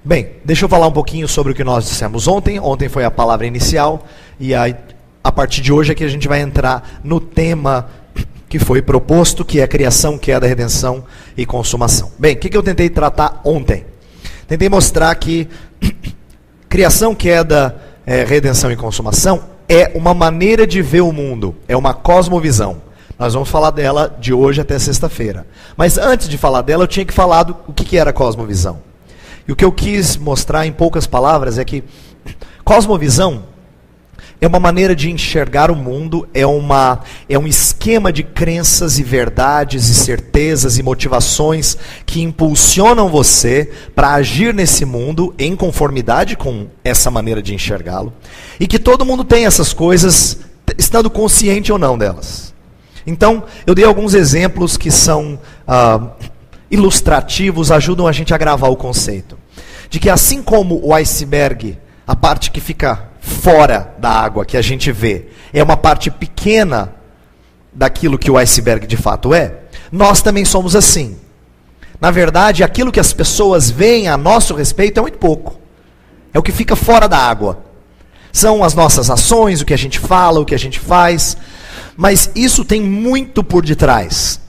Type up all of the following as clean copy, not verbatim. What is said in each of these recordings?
Bem, deixa eu falar um pouquinho sobre o que nós dissemos ontem. Ontem foi a palavra inicial e a partir de hoje é que a gente vai entrar no tema que foi proposto, que é criação, queda, redenção e consumação. Bem, o que eu tentei tratar ontem? Tentei mostrar que criação, queda, redenção e consumação é uma maneira de ver o mundo, é uma cosmovisão. Nós vamos falar dela de hoje até sexta-feira. Mas antes de falar dela, eu tinha que falar do que era cosmovisão. E o que eu quis mostrar em poucas palavras é que cosmovisão é uma maneira de enxergar o mundo, é um esquema de crenças e verdades e certezas e motivações que impulsionam você para agir nesse mundo em conformidade com essa maneira de enxergá-lo. E que todo mundo tem essas coisas, estando consciente ou não delas. Então, eu dei alguns exemplos que são ilustrativos, ajudam a gente a gravar o conceito. De que assim como o iceberg, a parte que fica fora da água, que a gente vê, é uma parte pequena daquilo que o iceberg de fato é, nós também somos assim. Na verdade, aquilo que as pessoas veem a nosso respeito é muito pouco. É o que fica fora da água. São as nossas ações, o que a gente fala, o que a gente faz. Mas isso tem muito por detrás.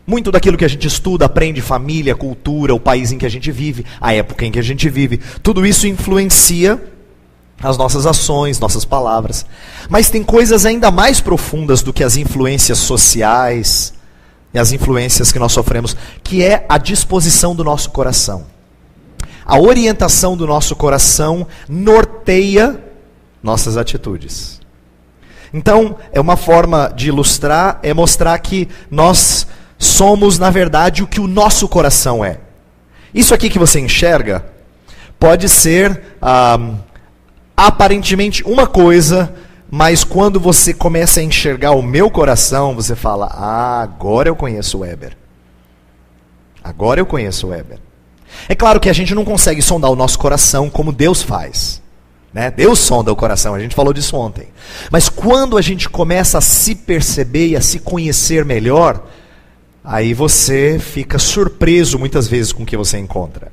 Muito daquilo que a gente estuda, aprende, família, cultura, o país em que a gente vive, a época em que a gente vive. Tudo isso influencia as nossas ações, nossas palavras. Mas tem coisas ainda mais profundas do que as influências sociais e as influências que nós sofremos, que é a disposição do nosso coração. A orientação do nosso coração norteia nossas atitudes. Então, é uma forma de ilustrar, é mostrar que nós somos, na verdade, o que o nosso coração é. Isso aqui que você enxerga pode ser aparentemente uma coisa, mas quando você começa a enxergar o meu coração, você fala, agora eu conheço o Weber. Agora eu conheço o Weber. É claro que a gente não consegue sondar o nosso coração como Deus faz. Né? Deus sonda o coração, a gente falou disso ontem. Mas quando a gente começa a se perceber e a se conhecer melhor, aí você fica surpreso muitas vezes com o que você encontra.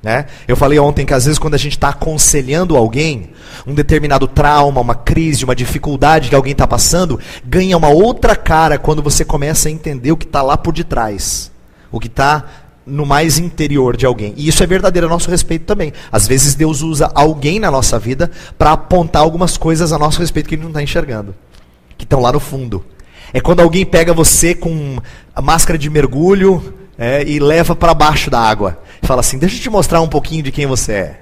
Né? Eu falei ontem que às vezes quando a gente está aconselhando alguém, um determinado trauma, uma crise, uma dificuldade que alguém está passando, ganha uma outra cara quando você começa a entender o que está lá por detrás. O que está no mais interior de alguém. E isso é verdadeiro a nosso respeito também. Às vezes Deus usa alguém na nossa vida para apontar algumas coisas a nosso respeito que ele não está enxergando. Que estão lá no fundo. É quando alguém pega você com a máscara de mergulho e leva para baixo da água. E fala assim, deixa eu te mostrar um pouquinho de quem você é.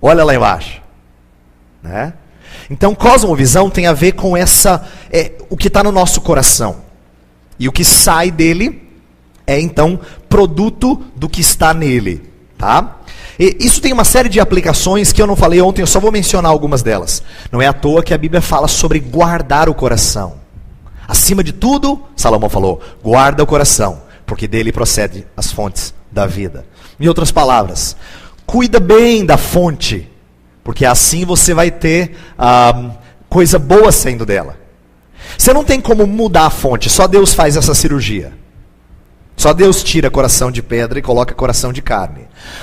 Olha lá embaixo. Né? Então, cosmovisão tem a ver com o que está no nosso coração. E o que sai dele é então produto do que está nele. Tá? E isso tem uma série de aplicações que eu não falei ontem, eu só vou mencionar algumas delas. Não é à toa que a Bíblia fala sobre guardar o coração. Acima de tudo, Salomão falou, guarda o coração, porque dele procede as fontes da vida. Em outras palavras, cuida bem da fonte, porque assim você vai ter coisa boa saindo dela. Você não tem como mudar a fonte, só Deus faz essa cirurgia. Só Deus tira coração de pedra e coloca coração de carne.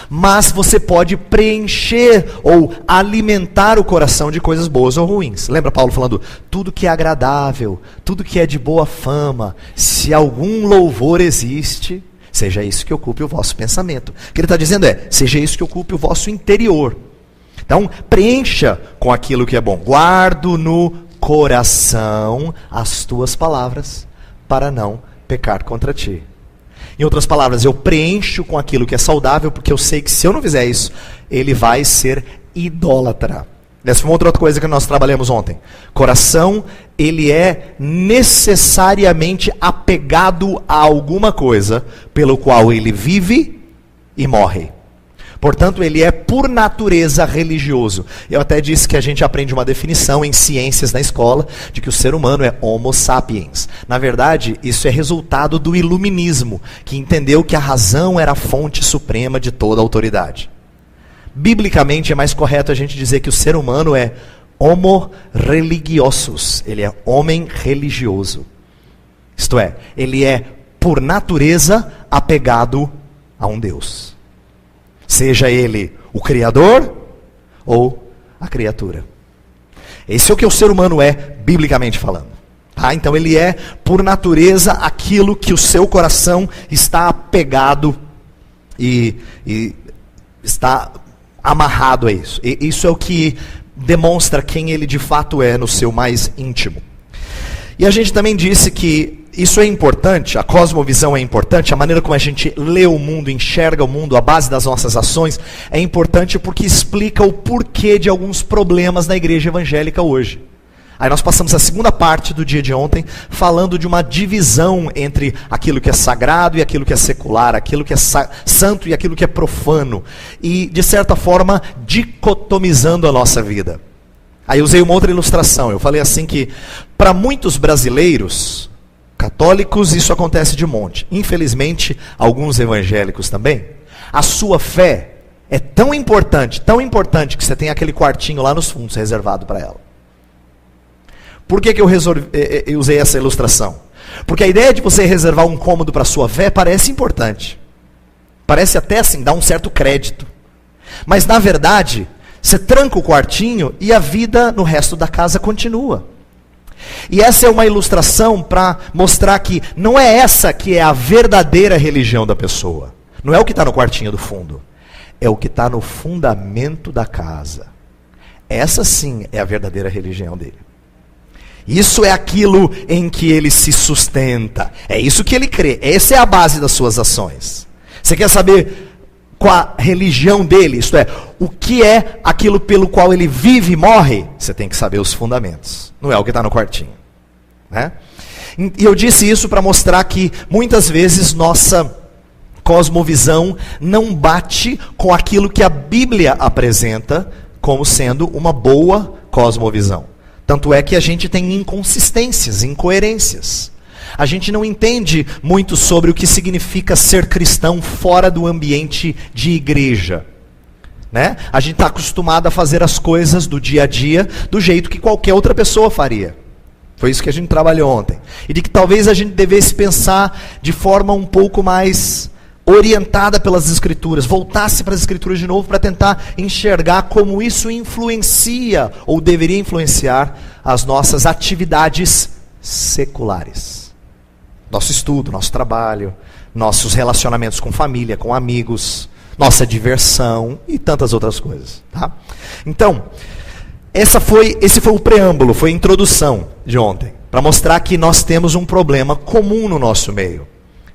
Mas você pode preencher ou alimentar o coração de coisas boas ou ruins. Lembra Paulo falando, tudo que é agradável, tudo que é de boa fama, se algum louvor existe, seja isso que ocupe o vosso pensamento. O que ele está dizendo seja isso que ocupe o vosso interior. Então, preencha com aquilo que é bom. Guardo no coração as tuas palavras, para não pecar contra ti. Em outras palavras, eu preencho com aquilo que é saudável, porque eu sei que se eu não fizer isso, ele vai ser idólatra. Essa foi uma outra coisa que nós trabalhamos ontem. Coração, ele é necessariamente apegado a alguma coisa, pelo qual ele vive e morre. Portanto, ele é por natureza religioso. Eu até disse que a gente aprende uma definição em ciências na escola, de que o ser humano é homo sapiens. Na verdade, isso é resultado do iluminismo, que entendeu que a razão era a fonte suprema de toda a autoridade. Biblicamente é mais correto a gente dizer que o ser humano é homo religiosus. Ele é homem religioso. Isto é, ele é, por natureza, apegado a um Deus. Seja ele O Criador ou a criatura? Esse é o que o ser humano é, biblicamente falando. Tá? Então ele é, por natureza, aquilo que o seu coração está apegado e está amarrado a isso. E isso é o que demonstra quem ele de fato é no seu mais íntimo. E a gente também disse que isso é importante, a cosmovisão é importante, a maneira como a gente lê o mundo, enxerga o mundo, a base das nossas ações, é importante porque explica o porquê de alguns problemas na igreja evangélica hoje. Aí nós passamos a segunda parte do dia de ontem falando de uma divisão entre aquilo que é sagrado e aquilo que é secular, aquilo que é santo e aquilo que é profano. E, de certa forma, dicotomizando a nossa vida. Aí usei uma outra ilustração. Eu falei assim que, para muitos brasileiros católicos, isso acontece de monte. Infelizmente, alguns evangélicos também. A sua fé é tão importante que você tem aquele quartinho lá nos fundos reservado para ela. Por que eu usei essa ilustração? Porque a ideia de você reservar um cômodo para a sua fé parece importante. Parece até assim, dar um certo crédito. Mas na verdade, você tranca o quartinho e a vida no resto da casa continua. E essa é uma ilustração para mostrar que não é essa que é a verdadeira religião da pessoa. Não é o que está no quartinho do fundo. É o que está no fundamento da casa. Essa sim é a verdadeira religião dele. Isso é aquilo em que ele se sustenta. É isso que ele crê. Essa é a base das suas ações. Você quer saber qual a religião dele? Isto é, o que é aquilo pelo qual ele vive e morre? Você tem que saber os fundamentos. Não é o que está no quartinho. Né? E eu disse isso para mostrar que muitas vezes nossa cosmovisão não bate com aquilo que a Bíblia apresenta como sendo uma boa cosmovisão. Tanto é que a gente tem inconsistências, incoerências. A gente não entende muito sobre o que significa ser cristão fora do ambiente de igreja. Né? A gente está acostumado a fazer as coisas do dia a dia do jeito que qualquer outra pessoa faria. Foi isso que a gente trabalhou ontem. E de que talvez a gente devesse pensar de forma um pouco mais orientada pelas Escrituras, voltasse para as Escrituras de novo para tentar enxergar como isso influencia, ou deveria influenciar, as nossas atividades seculares. Nosso estudo, nosso trabalho, nossos relacionamentos com família, com amigos, nossa diversão e tantas outras coisas. Tá? Então, esse foi o preâmbulo, foi a introdução de ontem, para mostrar que nós temos um problema comum no nosso meio,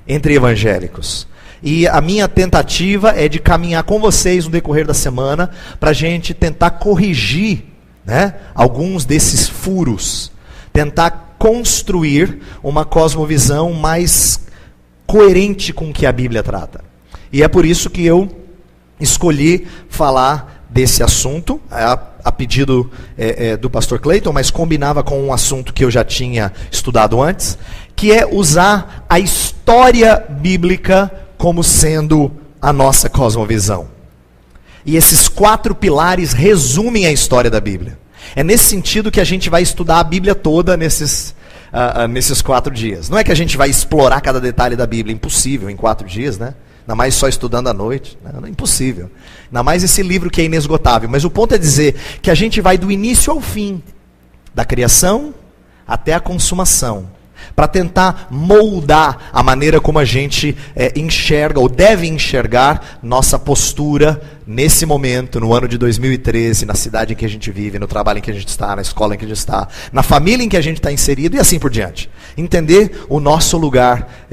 entre evangélicos. E a minha tentativa é de caminhar com vocês no decorrer da semana para a gente tentar corrigir, né, alguns desses furos. Tentar construir uma cosmovisão mais coerente com o que a Bíblia trata. E é por isso que eu escolhi falar desse assunto, a pedido do pastor Clayton, mas combinava com um assunto que eu já tinha estudado antes, que é usar a história bíblica como sendo a nossa cosmovisão. E esses 4 pilares resumem a história da Bíblia. É nesse sentido que a gente vai estudar a Bíblia toda nesses 4 dias. Não é que a gente vai explorar cada detalhe da Bíblia, impossível em 4 dias, né? Ainda mais só estudando à noite, não, é impossível. Ainda mais esse livro que é inesgotável. Mas o ponto é dizer que a gente vai do início ao fim, da criação até a consumação, para tentar moldar a maneira como a gente enxerga, ou deve enxergar, nossa postura nesse momento, no ano de 2013, na cidade em que a gente vive, no trabalho em que a gente está, na escola em que a gente está, na família em que a gente está inserido e assim por diante. Entender o nosso lugar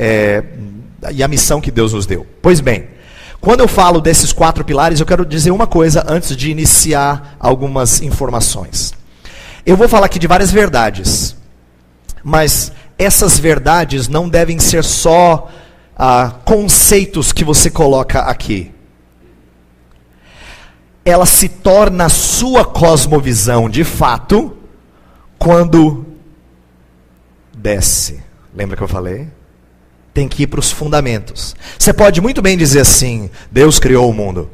e a missão que Deus nos deu. Pois bem, quando eu falo desses 4 pilares, eu quero dizer uma coisa antes de iniciar algumas informações. Eu vou falar aqui de várias verdades, mas essas verdades não devem ser só conceitos que você coloca aqui. Ela se torna a sua cosmovisão de fato quando desce. Lembra que eu falei? Tem que ir para os fundamentos. Você pode muito bem dizer assim, Deus criou o mundo.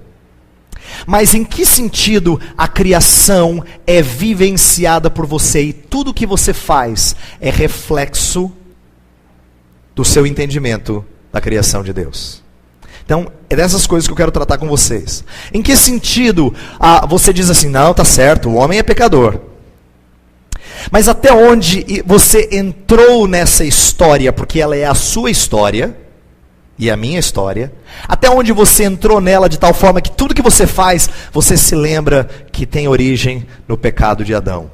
Mas em que sentido a criação é vivenciada por você e tudo o que você faz é reflexo do seu entendimento da criação de Deus? Então, é dessas coisas que eu quero tratar com vocês. Em que sentido você diz assim, não, tá certo, o homem é pecador. Mas até onde você entrou nessa história, porque ela é a sua história, e a minha história, até onde você entrou nela de tal forma que tudo que você faz, você se lembra que tem origem no pecado de Adão.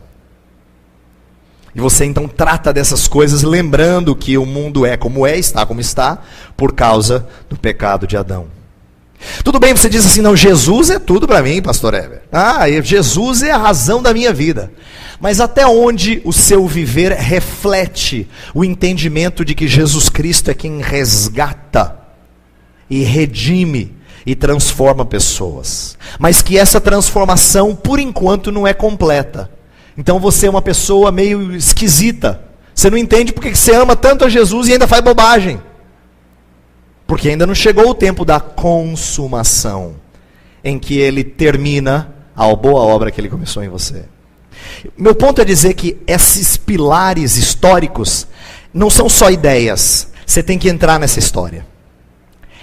E você então trata dessas coisas lembrando que o mundo é, está como está, por causa do pecado de Adão. Tudo bem, você diz assim, não, Jesus é tudo para mim, pastor Heber. Jesus é a razão da minha vida. Mas até onde o seu viver reflete o entendimento de que Jesus Cristo é quem resgata e redime e transforma pessoas. Mas que essa transformação, por enquanto, não é completa. Então você é uma pessoa meio esquisita. Você não entende porque você ama tanto a Jesus e ainda faz bobagem. Porque ainda não chegou o tempo da consumação, em que ele termina a boa obra que ele começou em você. Meu ponto é dizer que esses pilares históricos não são só ideias. Você tem que entrar nessa história.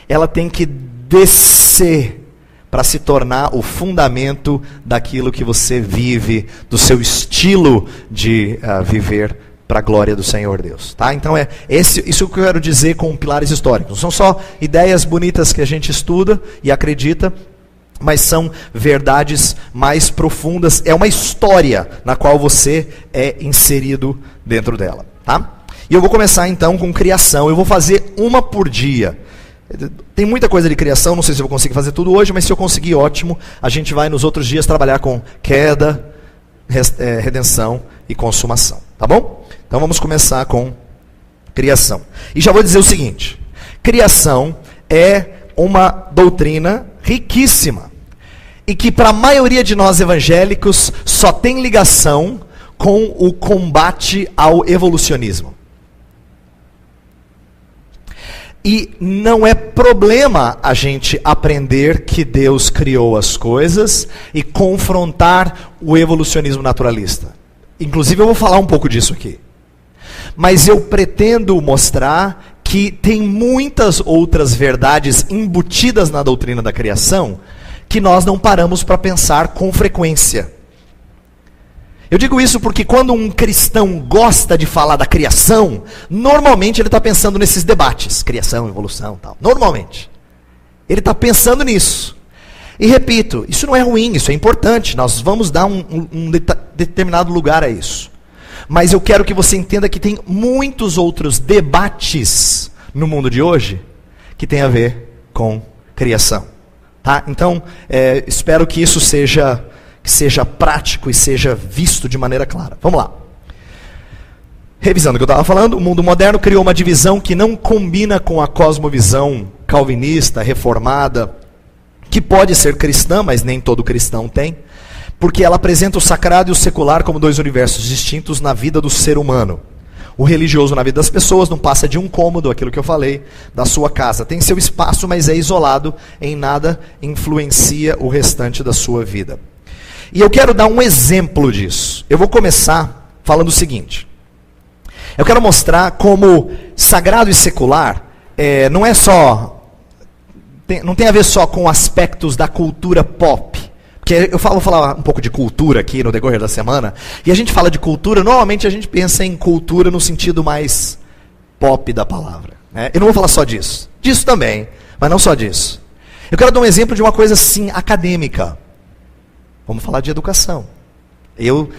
Ela tem que descer para se tornar o fundamento daquilo que você vive, do seu estilo de viver para a glória do Senhor Deus. Tá? Então isso que eu quero dizer com pilares históricos. Não são só ideias bonitas que a gente estuda e acredita, mas são verdades mais profundas. É uma história na qual você é inserido dentro dela. Tá? E eu vou começar então com criação. Eu vou fazer uma por dia. Tem muita coisa de criação, não sei se eu vou conseguir fazer tudo hoje, mas se eu conseguir, ótimo. A gente vai nos outros dias trabalhar com queda, redenção e consumação. Tá bom? Então vamos começar com criação. E já vou dizer o seguinte: criação é uma doutrina riquíssima. E que para a maioria de nós evangélicos só tem ligação com o combate ao evolucionismo. E não é problema a gente aprender que Deus criou as coisas e confrontar o evolucionismo naturalista. Inclusive eu vou falar um pouco disso aqui. Mas eu pretendo mostrar que tem muitas outras verdades embutidas na doutrina da criação que nós não paramos para pensar com frequência. Eu digo isso porque quando um cristão gosta de falar da criação, normalmente ele está pensando nesses debates, criação, evolução, tal. Normalmente. Ele está pensando nisso. E repito, isso não é ruim, isso é importante. Nós vamos dar um determinado lugar a isso. Mas eu quero que você entenda que tem muitos outros debates no mundo de hoje que tem a ver com criação. Tá? Então, espero que isso seja prático e seja visto de maneira clara. Vamos lá. Revisando o que eu estava falando, o mundo moderno criou uma divisão que não combina com a cosmovisão calvinista, reformada, que pode ser cristã, mas nem todo cristão tem, porque ela apresenta o sagrado e o secular como dois universos distintos na vida do ser humano. O religioso na vida das pessoas não passa de um cômodo, aquilo que eu falei, da sua casa. Tem seu espaço, mas é isolado, em nada influencia o restante da sua vida. E eu quero dar um exemplo disso. Eu vou começar falando o seguinte. Eu quero mostrar como sagrado e secular não é só... não tem a ver só com aspectos da cultura pop. Porque vou falar um pouco de cultura aqui no decorrer da semana. E a gente fala de cultura, normalmente a gente pensa em cultura no sentido mais pop da palavra. Né? Eu não vou falar só disso. Disso também, mas não só disso. Eu quero dar um exemplo de uma coisa assim, acadêmica. Vamos falar de educação. Eu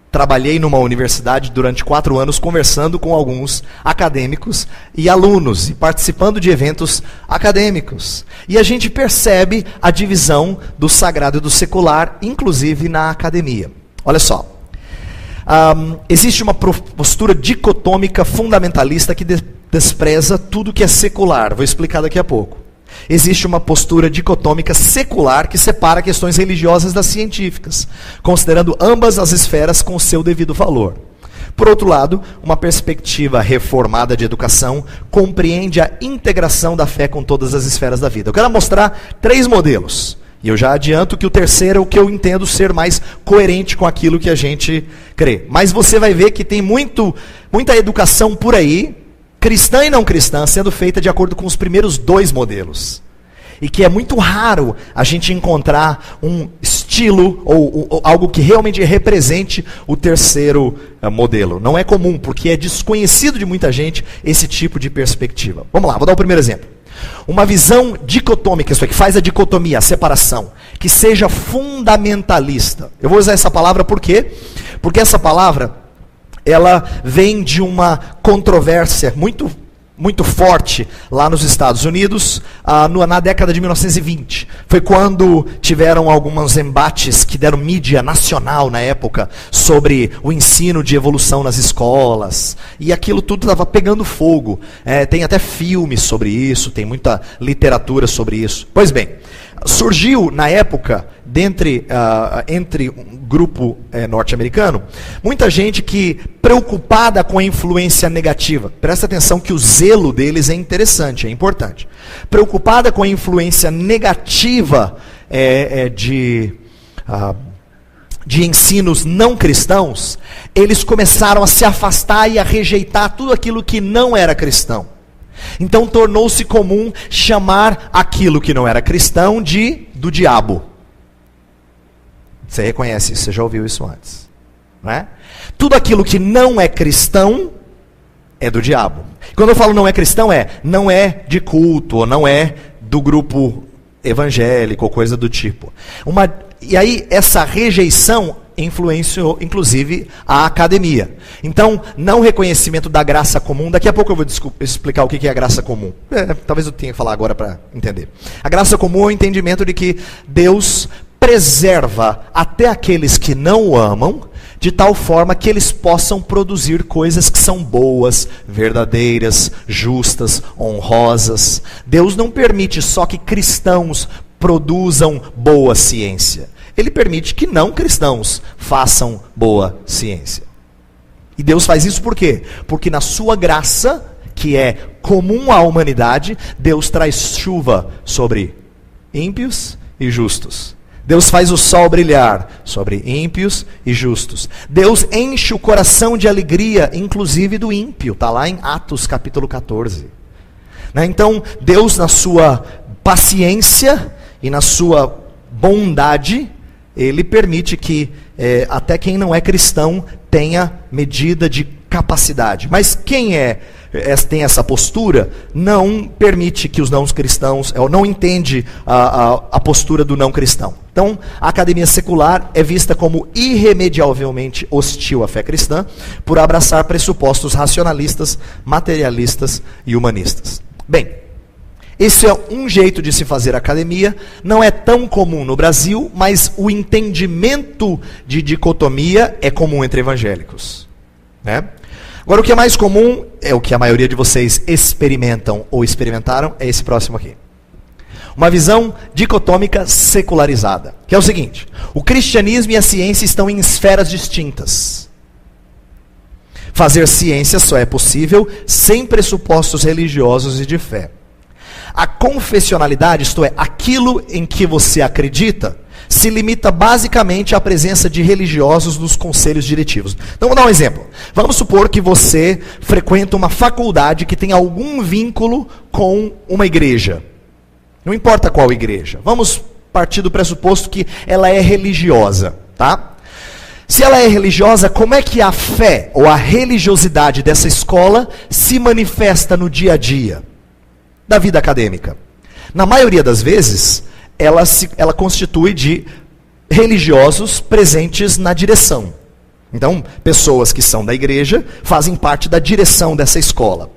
trabalhei numa universidade durante 4 anos conversando com alguns acadêmicos e alunos e participando de eventos acadêmicos. E a gente percebe a divisão do sagrado e do secular, inclusive na academia. Olha só. Existe uma postura dicotômica fundamentalista que despreza tudo que é secular. Vou explicar daqui a pouco. Existe uma postura dicotômica secular que separa questões religiosas das científicas, considerando ambas as esferas com o seu devido valor. Por outro lado, uma perspectiva reformada de educação compreende a integração da fé com todas as esferas da vida. Eu quero mostrar 3 modelos. E eu já adianto que o terceiro é o que eu entendo ser mais coerente com aquilo que a gente crê. Mas você vai ver que tem muita educação por aí, cristã e não cristã, sendo feita de acordo com os primeiros 2 modelos. e que é muito raro a gente encontrar um estilo ou algo que realmente represente o terceiro modelo. Não é comum, porque é desconhecido de muita gente esse tipo de perspectiva. Vamos lá, vou dar o primeiro exemplo. Uma visão dicotômica, isso é, que faz a dicotomia, a separação, que seja fundamentalista. Eu vou usar essa palavra por quê? Porque essa palavra, ela vem de uma controvérsia muito forte lá nos Estados Unidos, na década de 1920. Foi quando tiveram alguns embates que deram mídia nacional na época sobre o ensino de evolução nas escolas. E aquilo tudo estava pegando fogo. Tem até filmes sobre isso, tem muita literatura sobre isso. Pois bem, surgiu na época, entre um grupo norte-americano, muita gente que preocupada com a influência negativa. Presta atenção que o zelo deles é interessante, é importante. Preocupada com a influência negativa de ensinos não cristãos, eles começaram a se afastar e a rejeitar tudo aquilo que não era cristão. Então tornou-se comum chamar aquilo que não era cristão do diabo. Você reconhece isso, você já ouviu isso antes, não é? Tudo aquilo que não é cristão é do diabo. Quando eu falo não é cristão, não é de culto, ou não é do grupo evangélico, ou coisa do tipo. E aí essa rejeição influenciou, inclusive, a academia. Então, não reconhecimento da graça comum. Daqui a pouco eu vou explicar o que é a graça comum. Talvez eu tenha que falar agora para entender. A graça comum é o entendimento de que Deus preserva até aqueles que não o amam, de tal forma que eles possam produzir coisas que são boas, verdadeiras, justas, honrosas. Deus não permite só que cristãos produzam boa ciência. Ele permite que não cristãos façam boa ciência. E Deus faz isso por quê? Porque na sua graça, que é comum à humanidade, Deus traz chuva sobre ímpios e justos. Deus faz o sol brilhar sobre ímpios e justos. Deus enche o coração de alegria, inclusive do ímpio. Está lá em Atos capítulo 14. Então, Deus, na sua paciência e na sua bondade, Ele permite que até quem não é cristão tenha medida de capacidade. Mas quem tem essa postura, não permite que os não cristãos, ou não entende a postura do não cristão. Então, a academia secular é vista como irremediavelmente hostil à fé cristã, por abraçar pressupostos racionalistas, materialistas e humanistas. Bem, esse é um jeito de se fazer academia, não é tão comum no Brasil, mas o entendimento de dicotomia é comum entre evangélicos, né? Agora, o que é mais comum, é o que a maioria de vocês experimentam ou experimentaram, é esse próximo aqui. Uma visão dicotômica secularizada, que é o seguinte: o cristianismo e a ciência estão em esferas distintas. Fazer ciência só é possível sem pressupostos religiosos e de fé. A confessionalidade, isto é, aquilo em que você acredita, se limita basicamente à presença de religiosos nos conselhos diretivos. Então, vou dar um exemplo. Vamos supor que você frequenta uma faculdade que tem algum vínculo com uma igreja. Não importa qual igreja. Vamos partir do pressuposto que ela é religiosa, tá? Se ela é religiosa, como é que a fé ou a religiosidade dessa escola se manifesta no dia a dia da vida acadêmica? Na maioria das vezes, ela constitui de religiosos presentes na direção. Então, pessoas que são da igreja fazem parte da direção dessa escola.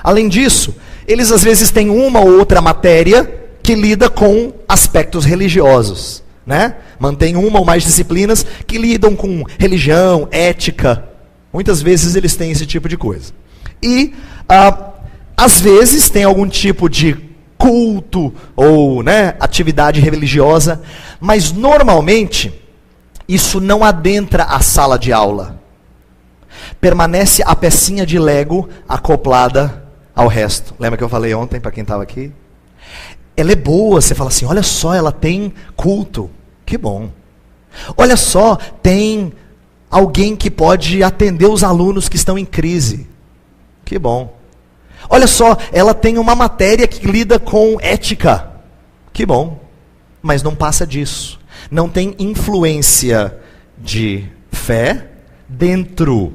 Além disso, eles às vezes têm uma ou outra matéria que lida com aspectos religiosos, né? Mantém uma ou mais disciplinas que lidam com religião, ética. Muitas vezes eles têm esse tipo de coisa. E, às vezes, tem algum tipo de culto ou atividade religiosa, mas normalmente isso não adentra a sala de aula. Permanece a pecinha de Lego acoplada ao resto. Lembra que eu falei ontem para quem estava aqui? Ela é boa, você fala assim, olha só, ela tem culto. Que bom. Olha só, tem alguém que pode atender os alunos que estão em crise. Que bom. Olha só, ela tem uma matéria que lida com ética. Que bom, mas não passa disso. Não tem influência de fé dentro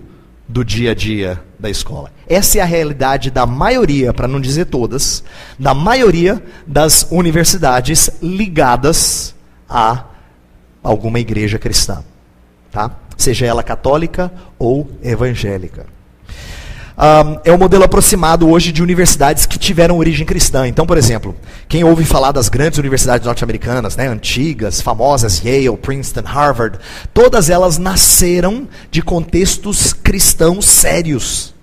do dia a dia da escola. Essa é a realidade da maioria, para não dizer todas, da maioria das universidades ligadas a alguma igreja cristã, tá? Seja ela católica ou evangélica. É o modelo aproximado hoje de universidades que tiveram origem cristã. Então, por exemplo, quem ouve falar das grandes universidades norte-americanas, né, antigas, famosas, Yale, Princeton, Harvard, todas elas nasceram de contextos cristãos sérios.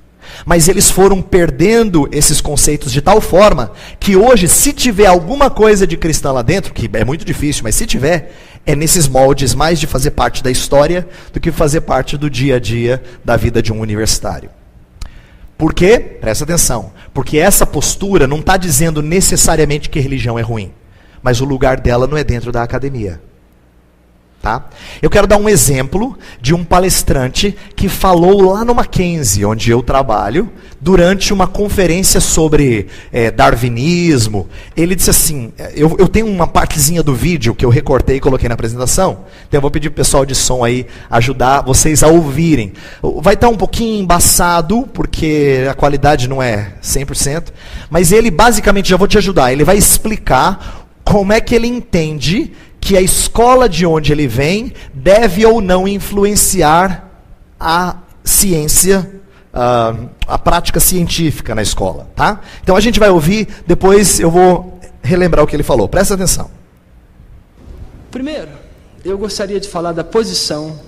Mas eles foram perdendo esses conceitos de tal forma que hoje, se tiver alguma coisa de cristã lá dentro, que é muito difícil, mas se tiver, é nesses moldes mais de fazer parte da história do que fazer parte do dia a dia da vida de um universitário. Por quê? Presta atenção. Porque essa postura não está dizendo necessariamente que religião é ruim. Mas o lugar dela não é dentro da academia. Tá? Eu quero dar um exemplo de um palestrante que falou lá no Mackenzie, onde eu trabalho, durante uma conferência sobre darwinismo. Ele disse assim, eu tenho uma partezinha do vídeo que eu recortei e coloquei na apresentação, então eu vou pedir para o pessoal de som aí ajudar vocês a ouvirem. Vai estar um pouquinho embaçado, porque a qualidade não é 100%, mas ele basicamente, já vou te ajudar, ele vai explicar como é que ele entende que a escola de onde ele vem deve ou não influenciar a ciência, a prática científica na escola, tá? Então a gente vai ouvir, depois eu vou relembrar o que ele falou. Presta atenção. Primeiro, eu gostaria de falar da posição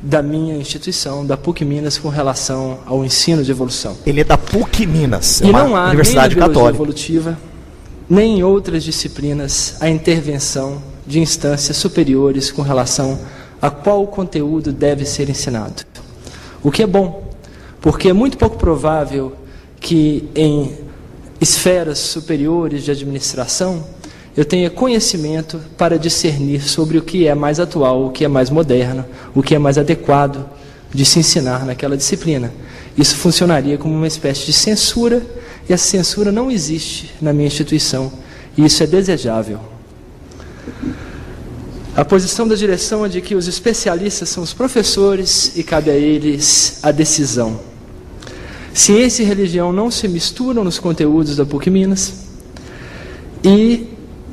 da minha instituição, da PUC Minas, com relação ao ensino de evolução. Ele é da PUC Minas, é uma universidade católica. Nem na biologia evolutiva, nem em outras disciplinas, a intervenção de instâncias superiores com relação a qual conteúdo deve ser ensinado. O que é bom, porque é muito pouco provável que em esferas superiores de administração eu tenha conhecimento para discernir sobre o que é mais atual, o que é mais moderno, o que é mais adequado de se ensinar naquela disciplina. Isso funcionaria como uma espécie de censura, e essa censura não existe na minha instituição, e isso é desejável. A posição da direção é de que os especialistas são os professores e cabe a eles a decisão. Ciência e religião não se misturam nos conteúdos da PUC Minas e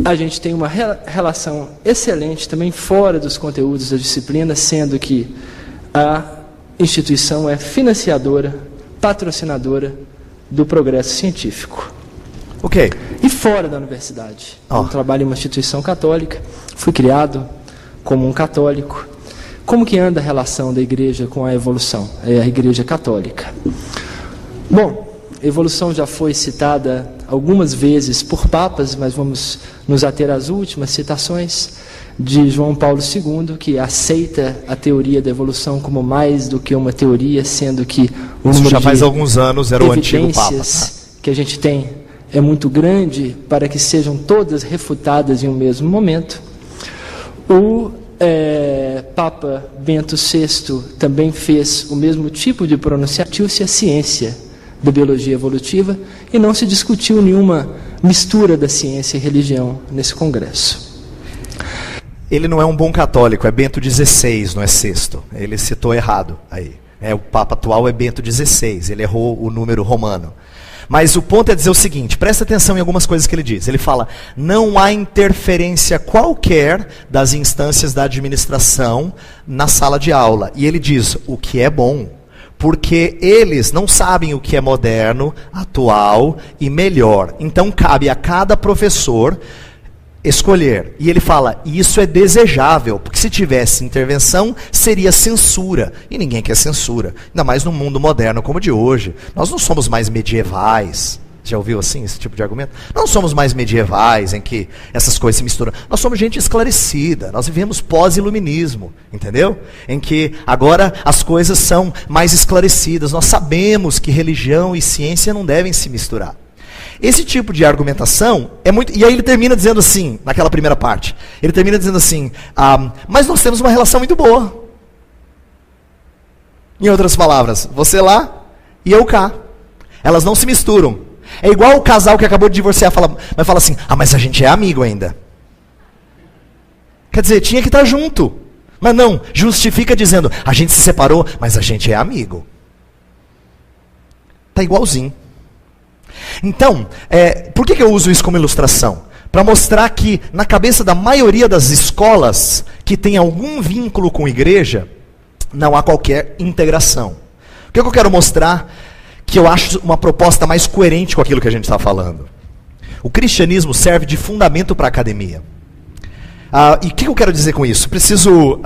a gente tem uma relação excelente também fora dos conteúdos da disciplina, sendo que a instituição é financiadora, patrocinadora do progresso científico. Ok. E fora da universidade. Eu trabalho em uma instituição católica, fui criado como um católico. Como que anda a relação da igreja com a evolução? É a igreja católica. Bom, evolução já foi citada algumas vezes por papas, mas vamos nos ater às últimas citações de João Paulo II, que aceita a teoria da evolução como mais do que uma teoria, sendo que o número já faz alguns anos era o antigo papa, que a gente tem é muito grande para que sejam todas refutadas em um mesmo momento. O Papa Bento VI também fez o mesmo tipo de pronunciação, se a ciência da biologia evolutiva, e não se discutiu nenhuma mistura da ciência e religião nesse congresso. Ele não é um bom católico, é Bento XVI, não é sexto. Ele citou errado aí. O Papa atual é Bento XVI, ele errou o número romano. Mas o ponto é dizer o seguinte, presta atenção em algumas coisas que ele diz. Ele fala, não há interferência qualquer das instâncias da administração na sala de aula. E ele diz, o que é bom, porque eles não sabem o que é moderno, atual e melhor. Então cabe a cada professor escolher. E ele fala, isso é desejável, porque se tivesse intervenção, seria censura. E ninguém quer censura, ainda mais no mundo moderno como o de hoje. Nós não somos mais medievais. Já ouviu assim, esse tipo de argumento? Não somos mais medievais, em que essas coisas se misturam. Nós somos gente esclarecida, nós vivemos pós-iluminismo, entendeu? Em que agora as coisas são mais esclarecidas. Nós sabemos que religião e ciência não devem se misturar. Esse tipo de argumentação é muito... E aí ele termina dizendo assim, naquela primeira parte, ele termina dizendo assim, mas nós temos uma relação muito boa. Em outras palavras, você lá e eu cá. Elas não se misturam. É igual o casal que acabou de divorciar, mas fala assim, mas a gente é amigo ainda. Quer dizer, tinha que estar junto. Mas não, justifica dizendo, a gente se separou, mas a gente é amigo. Está igualzinho. Então, por que eu uso isso como ilustração? Para mostrar que na cabeça da maioria das escolas que tem algum vínculo com igreja, não há qualquer integração. O que eu quero mostrar, que eu acho uma proposta mais coerente com aquilo que a gente está falando. O cristianismo serve de fundamento para a academia. E o que eu quero dizer com isso? Preciso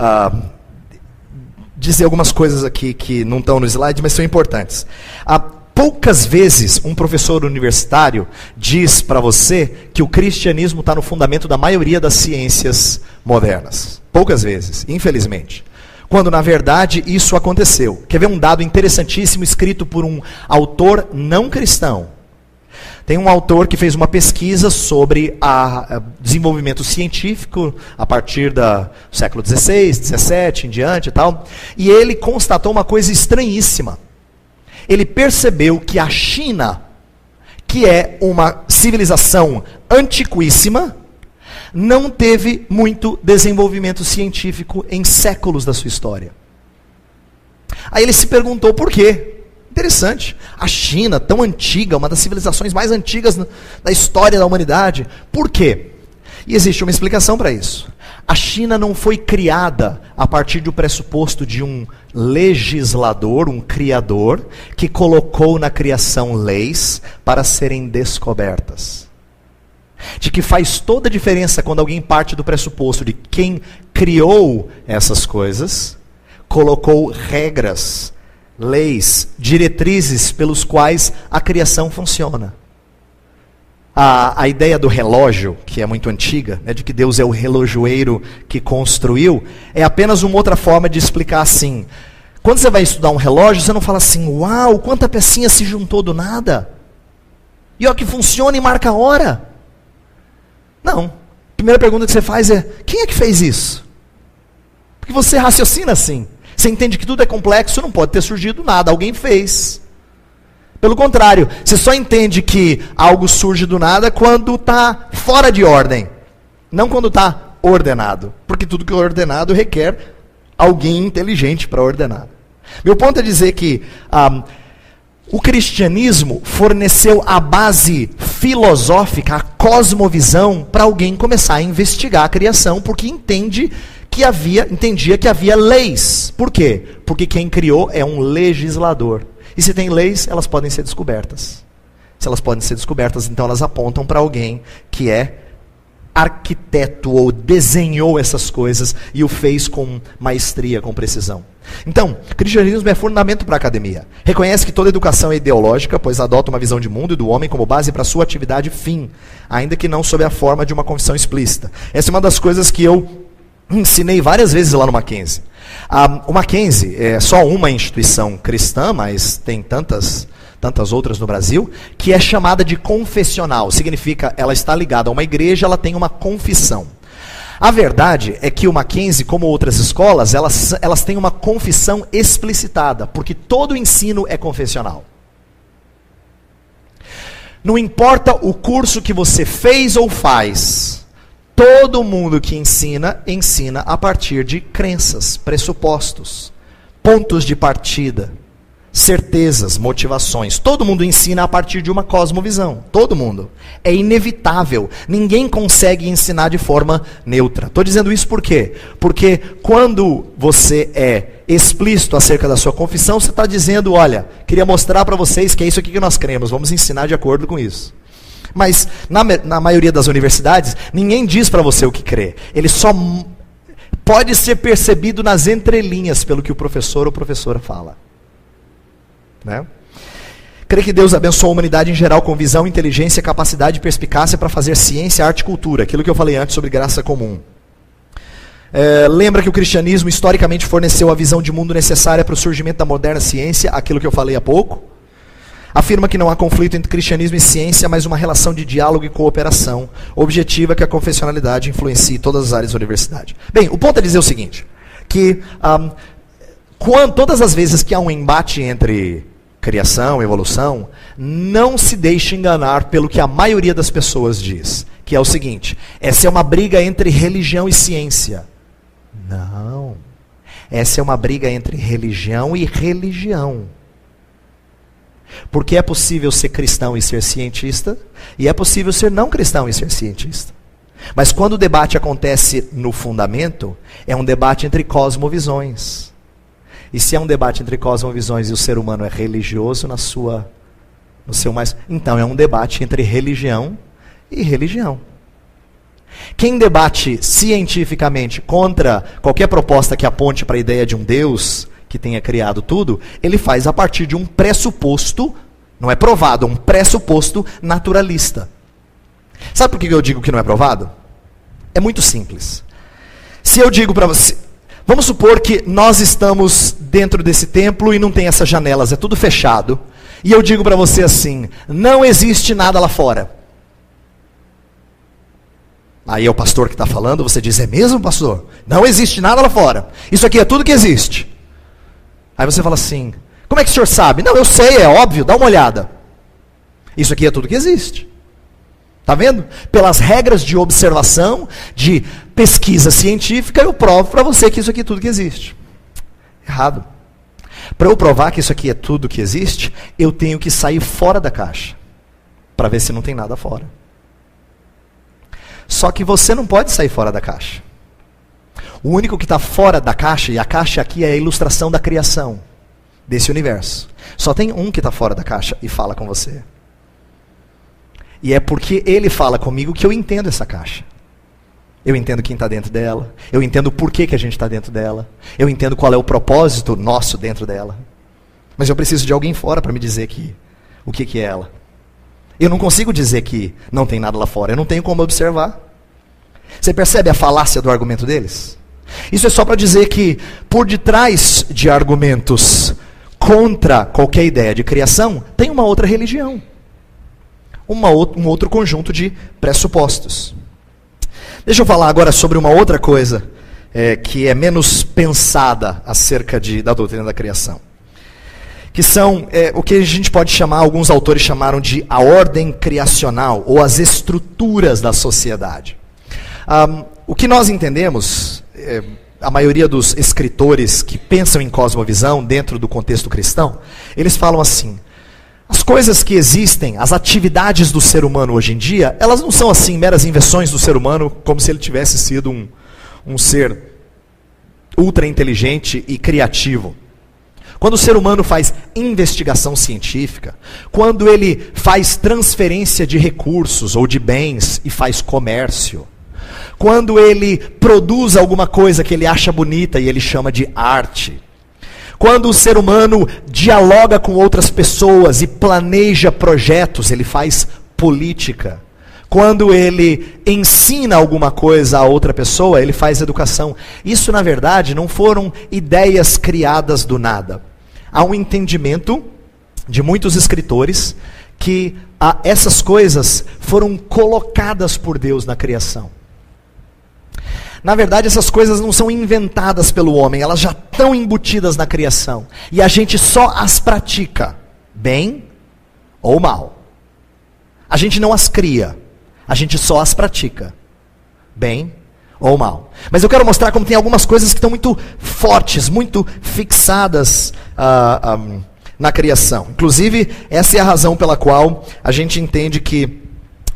dizer algumas coisas aqui que não estão no slide, mas são importantes. Poucas vezes um professor universitário diz para você que o cristianismo está no fundamento da maioria das ciências modernas. Poucas vezes, infelizmente. Quando na verdade isso aconteceu. Quer ver um dado interessantíssimo escrito por um autor não cristão? Tem um autor que fez uma pesquisa sobre desenvolvimento científico a partir do século XVI, XVII em diante e tal. E ele constatou uma coisa estranhíssima. Ele percebeu que a China, que é uma civilização antiquíssima, não teve muito desenvolvimento científico em séculos da sua história. Aí ele se perguntou por quê. Interessante. A China, tão antiga, uma das civilizações mais antigas da história da humanidade. Por quê? E existe uma explicação para isso. A China não foi criada a partir do pressuposto de um legislador, um criador, que colocou na criação leis para serem descobertas. De que faz toda a diferença quando alguém parte do pressuposto de quem criou essas coisas, colocou regras, leis, diretrizes pelos quais a criação funciona. A ideia do relógio, que é muito antiga, de que Deus é o relojoeiro que construiu, é apenas uma outra forma de explicar assim. Quando você vai estudar um relógio, você não fala assim, uau, quanta pecinha se juntou do nada. E ó, que funciona e marca a hora. Não. A primeira pergunta que você faz é, quem é que fez isso? Porque você raciocina assim. Você entende que tudo é complexo, não pode ter surgido nada, alguém fez. Pelo contrário, você só entende que algo surge do nada quando está fora de ordem, não quando está ordenado. Porque tudo que é ordenado requer alguém inteligente para ordenar. Meu ponto é dizer que o cristianismo forneceu a base filosófica, a cosmovisão, para alguém começar a investigar a criação, porque entendia que havia leis. Por quê? Porque quem criou é um legislador. E se tem leis, elas podem ser descobertas. Se elas podem ser descobertas, então elas apontam para alguém que é arquiteto ou desenhou essas coisas e o fez com maestria, com precisão. Então, o cristianismo é fundamento para a academia. Reconhece que toda educação é ideológica, pois adota uma visão de mundo e do homem como base para sua atividade fim, ainda que não sob a forma de uma confissão explícita. Essa é uma das coisas que eu ensinei várias vezes lá no Mackenzie. O Mackenzie é só uma instituição cristã, mas tem tantas outras no Brasil, que é chamada de confessional. Significa, ela está ligada a uma igreja, ela tem uma confissão. A verdade é que o Mackenzie, como outras escolas, elas têm uma confissão explicitada, porque todo o ensino é confessional. Não importa o curso que você fez ou faz, todo mundo que ensina a partir de crenças, pressupostos, pontos de partida, certezas, motivações. Todo mundo ensina a partir de uma cosmovisão. Todo mundo. É inevitável. Ninguém consegue ensinar de forma neutra. Estou dizendo isso por quê? Porque quando você é explícito acerca da sua confissão, você está dizendo, olha, queria mostrar para vocês que é isso aqui que nós cremos. Vamos ensinar de acordo com isso. Mas, na maioria das universidades, ninguém diz para você o que crer. Ele só pode ser percebido nas entrelinhas pelo que o professor ou professora fala. Né? Creio que Deus abençoou a humanidade em geral com visão, inteligência, capacidade e perspicácia para fazer ciência, arte e cultura. Aquilo que eu falei antes sobre graça comum. Lembra que o cristianismo historicamente forneceu a visão de mundo necessária para o surgimento da moderna ciência, aquilo que eu falei há pouco. Afirma que não há conflito entre cristianismo e ciência, mas uma relação de diálogo e cooperação. Objetiva que a confessionalidade influencie todas as áreas da universidade. Bem, o ponto é dizer o seguinte, que todas as vezes que há um embate entre criação e evolução, não se deixe enganar pelo que a maioria das pessoas diz. que é o seguinte: essa é uma briga entre religião e ciência. Não. Essa é uma briga entre religião e religião. Porque é possível ser cristão e ser cientista, e é possível ser não cristão e ser cientista. Mas quando o debate acontece no fundamento, é um debate entre cosmovisões. E se é um debate entre cosmovisões e o ser humano é religioso no seu mais... Então é um debate entre religião e religião. Quem debate cientificamente contra qualquer proposta que aponte para a ideia de um Deus que tenha criado tudo, ele faz a partir de um pressuposto, não é provado, é um pressuposto naturalista. Sabe por que eu digo que não é provado? É muito simples. Se eu digo para você, vamos supor que nós estamos dentro desse templo e não tem essas janelas, é tudo fechado, e eu digo para você assim: não existe nada lá fora. Aí é o pastor que está falando, você diz: é mesmo, pastor? Não existe nada lá fora. Isso aqui é tudo que existe. Aí você fala assim: como é que o senhor sabe? Não, eu sei, é óbvio, dá uma olhada. Isso aqui é tudo que existe. Está vendo? Pelas regras de observação, de pesquisa científica, eu provo para você que isso aqui é tudo que existe. Errado. Para eu provar que isso aqui é tudo que existe, eu tenho que sair fora da caixa, para ver se não tem nada fora. Só que você não pode sair fora da caixa. O único que está fora da caixa, e a caixa aqui é a ilustração da criação desse universo. Só tem um que está fora da caixa e fala com você. E é porque ele fala comigo que eu entendo essa caixa. Eu entendo quem está dentro dela. Eu entendo por que a gente está dentro dela. Eu entendo qual é o propósito nosso dentro dela. Mas eu preciso de alguém fora para me dizer o que é ela. Eu não consigo dizer que não tem nada lá fora. Eu não tenho como observar. Você percebe a falácia do argumento deles? Isso é só para dizer que por detrás de argumentos contra qualquer ideia de criação, tem uma outra religião. Um outro conjunto de pressupostos. Deixa eu falar agora sobre uma outra coisa que é menos pensada acerca da doutrina da criação. Que são o que a gente pode chamar, alguns autores chamaram de a ordem criacional, ou as estruturas da sociedade. O que nós entendemos, a maioria dos escritores que pensam em cosmovisão dentro do contexto cristão, eles falam assim: as coisas que existem, as atividades do ser humano hoje em dia, elas não são assim meras invenções do ser humano, como se ele tivesse sido um ser ultra inteligente e criativo. Quando o ser humano faz investigação científica, quando ele faz transferência de recursos ou de bens e faz comércio, quando ele produz alguma coisa que ele acha bonita e ele chama de arte, quando o ser humano dialoga com outras pessoas e planeja projetos, ele faz política. Quando ele ensina alguma coisa a outra pessoa, ele faz educação. Isso, na verdade, não foram ideias criadas do nada. Há um entendimento de muitos escritores que essas coisas foram colocadas por Deus na criação. Na verdade, essas coisas não são inventadas pelo homem, elas já estão embutidas na criação. E a gente só as pratica, bem ou mal. A gente não as cria, a gente só as pratica, bem ou mal. Mas eu quero mostrar como tem algumas coisas que estão muito fortes, muito fixadas na criação. Inclusive, essa é a razão pela qual a gente entende que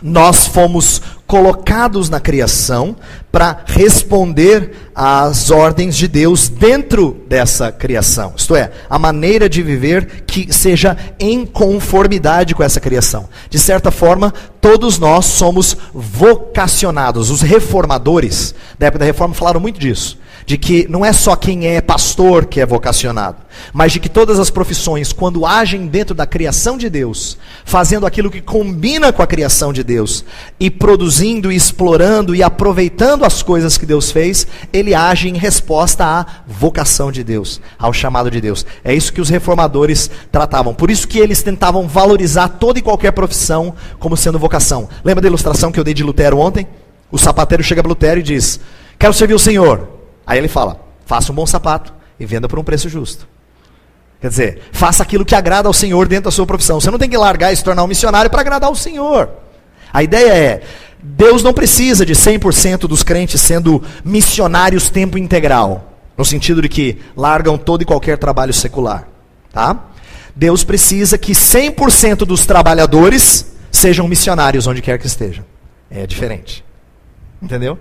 nós fomos colocados na criação para responder às ordens de Deus dentro dessa criação. Isto é, a maneira de viver que seja em conformidade com essa criação. De certa forma, todos nós somos vocacionados. Os reformadores da época da Reforma falaram muito disso. De que não é só quem é pastor que é vocacionado, mas de que todas as profissões, quando agem dentro da criação de Deus, fazendo aquilo que combina com a criação de Deus, e produzindo, e explorando, e aproveitando as coisas que Deus fez, ele age em resposta à vocação de Deus, ao chamado de Deus. É isso que os reformadores tratavam. Por isso que eles tentavam valorizar toda e qualquer profissão como sendo vocação. Lembra da ilustração que eu dei de Lutero ontem? O sapateiro chega para Lutero e diz: quero servir o Senhor. Aí ele fala: faça um bom sapato e venda por um preço justo. Quer dizer, faça aquilo que agrada ao Senhor dentro da sua profissão. Você não tem que largar e se tornar um missionário para agradar ao Senhor. A ideia é, Deus não precisa de 100% dos crentes sendo missionários tempo integral, no sentido de que largam todo e qualquer trabalho secular, tá? Deus precisa que 100% dos trabalhadores sejam missionários onde quer que estejam. É diferente. Entendeu?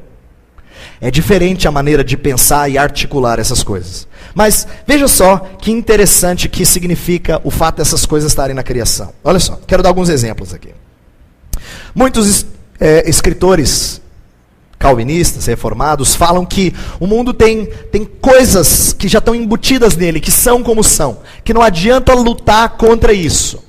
É diferente a maneira de pensar e articular essas coisas. Mas veja só que interessante que significa o fato dessas coisas estarem na criação. Olha só, quero dar alguns exemplos aqui. Muitos escritores calvinistas, reformados, falam que o mundo tem coisas que já estão embutidas nele, que são como são, que não adianta lutar contra isso.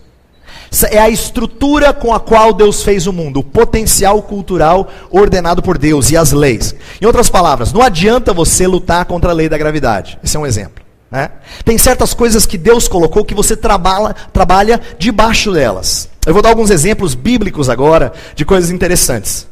É a estrutura com a qual Deus fez o mundo, o potencial cultural ordenado por Deus e as leis. Em outras palavras, não adianta você lutar contra a lei da gravidade. Esse é um exemplo, né? Tem certas coisas que Deus colocou que você trabalha debaixo delas. Eu vou dar alguns exemplos bíblicos agora de coisas interessantes.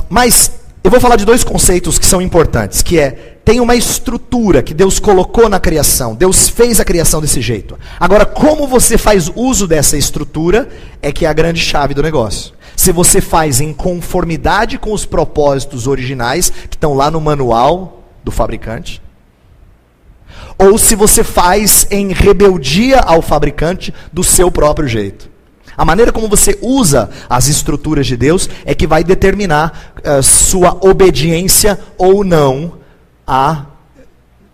Mas eu vou falar de dois conceitos que são importantes, que tem uma estrutura que Deus colocou na criação, Deus fez a criação desse jeito. Agora, como você faz uso dessa estrutura, é que é a grande chave do negócio. Se você faz em conformidade com os propósitos originais, que estão lá no manual do fabricante, ou se você faz em rebeldia ao fabricante do seu próprio jeito. A maneira como você usa as estruturas de Deus é que vai determinar sua obediência ou não